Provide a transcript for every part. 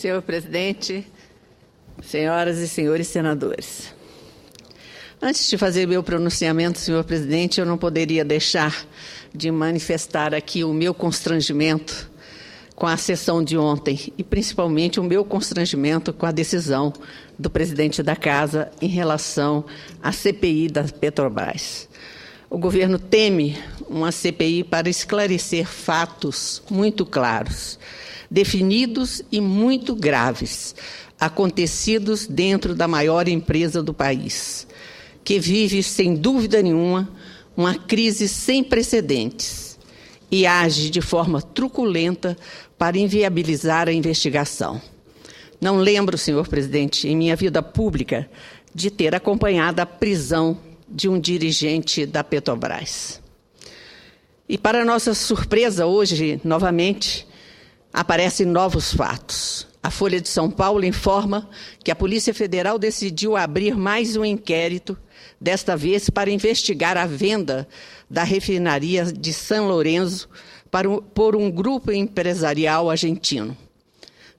Senhor presidente, senhoras e senhores senadores. Antes de fazer meu pronunciamento, senhor presidente, eu não poderia deixar de manifestar aqui o meu constrangimento com a sessão de ontem e, principalmente, o meu constrangimento com a decisão do presidente da Casa em relação à CPI da Petrobras. O governo teme uma CPI para esclarecer fatos muito claros, definidos e muito graves, acontecidos dentro da maior empresa do país, que vive, sem dúvida nenhuma, uma crise sem precedentes e age de forma truculenta para inviabilizar a investigação. Não lembro, senhor presidente, em minha vida pública, de ter acompanhado a prisão de um dirigente da Petrobras. E, para nossa surpresa, hoje, novamente, aparecem novos fatos. A Folha de São Paulo informa que a Polícia Federal decidiu abrir mais um inquérito, desta vez para investigar a venda da refinaria de São Lourenço por um grupo empresarial argentino.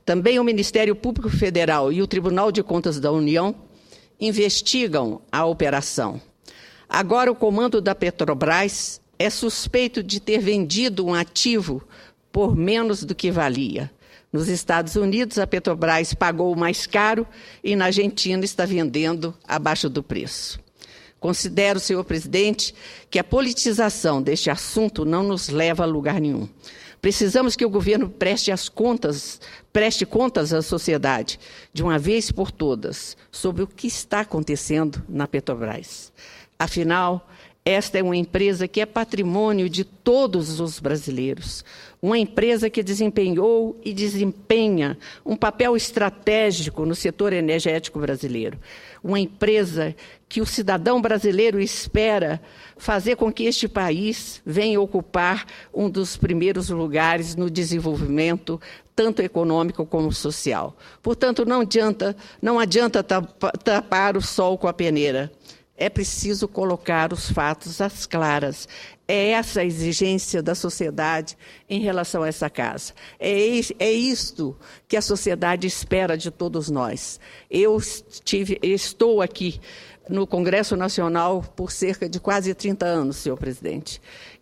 Também o Ministério Público Federal e o Tribunal de Contas da União investigam a operação. Agora, o comando da Petrobras é suspeito de ter vendido um ativo por menos do que valia. Nos Estados Unidos, a Petrobras pagou mais caro e na Argentina está vendendo abaixo do preço. Considero, senhor presidente, que a politização deste assunto não nos leva a lugar nenhum. Precisamos que o governo preste contas à sociedade, de uma vez por todas, sobre o que está acontecendo na Petrobras. Afinal, esta é uma empresa que é patrimônio de todos os brasileiros, uma empresa que desempenhou e desempenha um papel estratégico no setor energético brasileiro, uma empresa que o cidadão brasileiro espera fazer com que este país venha ocupar um dos primeiros lugares no desenvolvimento, tanto econômico como social. Portanto, não adianta tapar o sol com a peneira. É preciso colocar os fatos às claras. É essa a exigência da sociedade em relação a essa casa. É isto que a sociedade espera de todos nós. Eu estou aqui no Congresso Nacional por cerca de quase 30 anos, senhor presidente,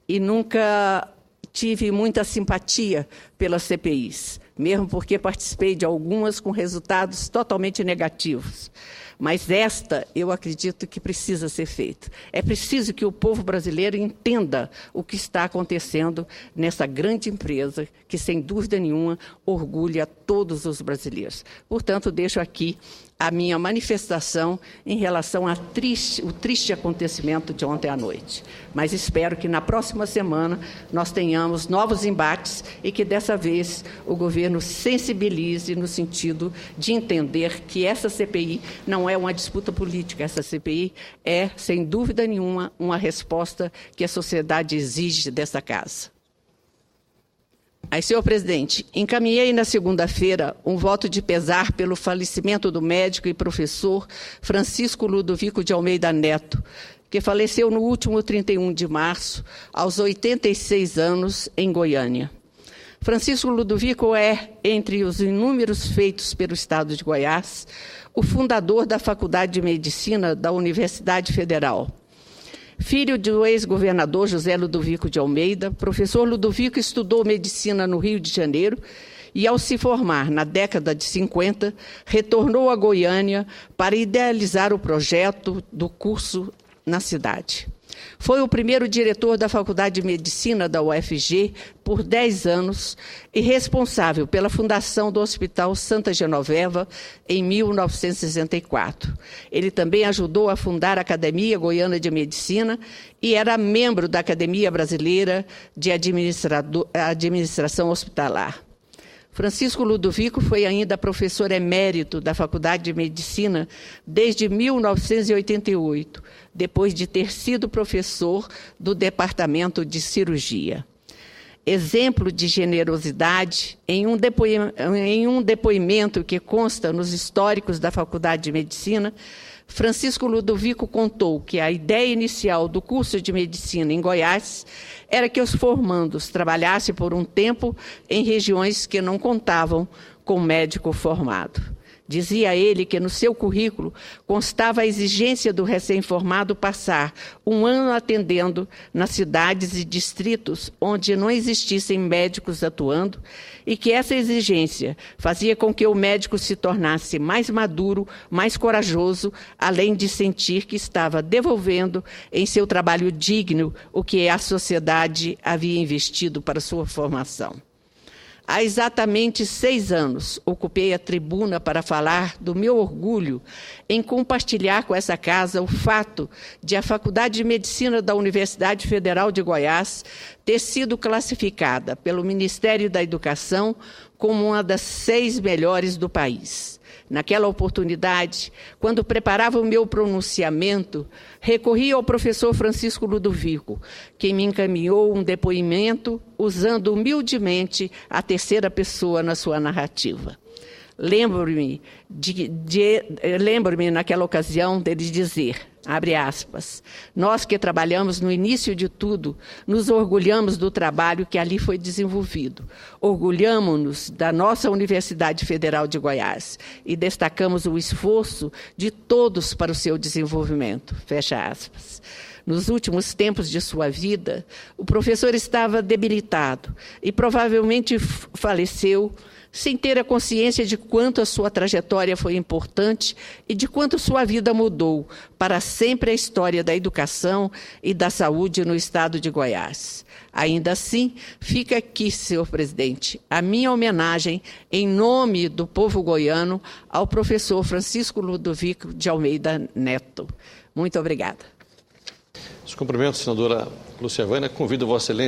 e nunca tive muita simpatia pelas CPIs, mesmo porque participei de algumas com resultados totalmente negativos. Mas esta, eu acredito que precisa ser feita. É preciso que o povo brasileiro entenda o que está acontecendo nessa grande empresa que, sem dúvida nenhuma, orgulha todos os brasileiros. Portanto, deixo aqui a minha manifestação em relação ao triste acontecimento de ontem à noite. Mas espero que na próxima semana nós tenhamos novos embates e que dessa vez o governo sensibilize no sentido de entender que essa CPI não é uma disputa política, essa CPI é, sem dúvida nenhuma, uma resposta que a sociedade exige dessa casa. Aí, senhor presidente, encaminhei na segunda-feira um voto de pesar pelo falecimento do médico e professor Francisco Ludovico de Almeida Neto, que faleceu no último 31 de março, aos 86 anos, em Goiânia. Francisco Ludovico é, entre os inúmeros feitos pelo Estado de Goiás, o fundador da Faculdade de Medicina da Universidade Federal. Filho do ex-governador José Ludovico de Almeida, professor Ludovico estudou medicina no Rio de Janeiro e, ao se formar na década de 50, retornou a Goiânia para idealizar o projeto do curso na cidade. Foi o primeiro diretor da Faculdade de Medicina da UFG por 10 anos e responsável pela fundação do Hospital Santa Genoveva em 1964. Ele também ajudou a fundar a Academia Goiana de Medicina e era membro da Academia Brasileira de Administração Hospitalar. Francisco Ludovico foi ainda professor emérito da Faculdade de Medicina desde 1988, depois de ter sido professor do Departamento de Cirurgia. Exemplo de generosidade, em um depoimento que consta nos históricos da Faculdade de Medicina, Francisco Ludovico contou que a ideia inicial do curso de medicina em Goiás era que os formandos trabalhassem por um tempo em regiões que não contavam com médico formado. Dizia ele que no seu currículo constava a exigência do recém-formado passar 1 ano atendendo nas cidades e distritos onde não existissem médicos atuando e que essa exigência fazia com que o médico se tornasse mais maduro, mais corajoso, além de sentir que estava devolvendo em seu trabalho digno o que a sociedade havia investido para sua formação. Há exatamente 6 anos, ocupei a tribuna para falar do meu orgulho em compartilhar com essa casa o fato de a Faculdade de Medicina da Universidade Federal de Goiás ter sido classificada pelo Ministério da Educação como uma das 6 melhores do país. Naquela oportunidade, quando preparava o meu pronunciamento, recorri ao professor Francisco Ludovico, que me encaminhou um depoimento usando humildemente a terceira pessoa na sua narrativa. Lembro-me naquela ocasião dele dizer, abre aspas, nós que trabalhamos no início de tudo, nos orgulhamos do trabalho que ali foi desenvolvido. Orgulhamos-nos da nossa Universidade Federal de Goiás e destacamos o esforço de todos para o seu desenvolvimento. Fecha aspas. Nos últimos tempos de sua vida, o professor estava debilitado e provavelmente faleceu sem ter a consciência de quanto a sua trajetória foi importante e de quanto sua vida mudou para sempre a história da educação e da saúde no estado de Goiás. Ainda assim, fica aqui, senhor presidente, a minha homenagem em nome do povo goiano ao professor Francisco Ludovico de Almeida Neto. Muito obrigada. Os cumprimentos, senadora Lúcia Vânia. Convido Vossa Excelência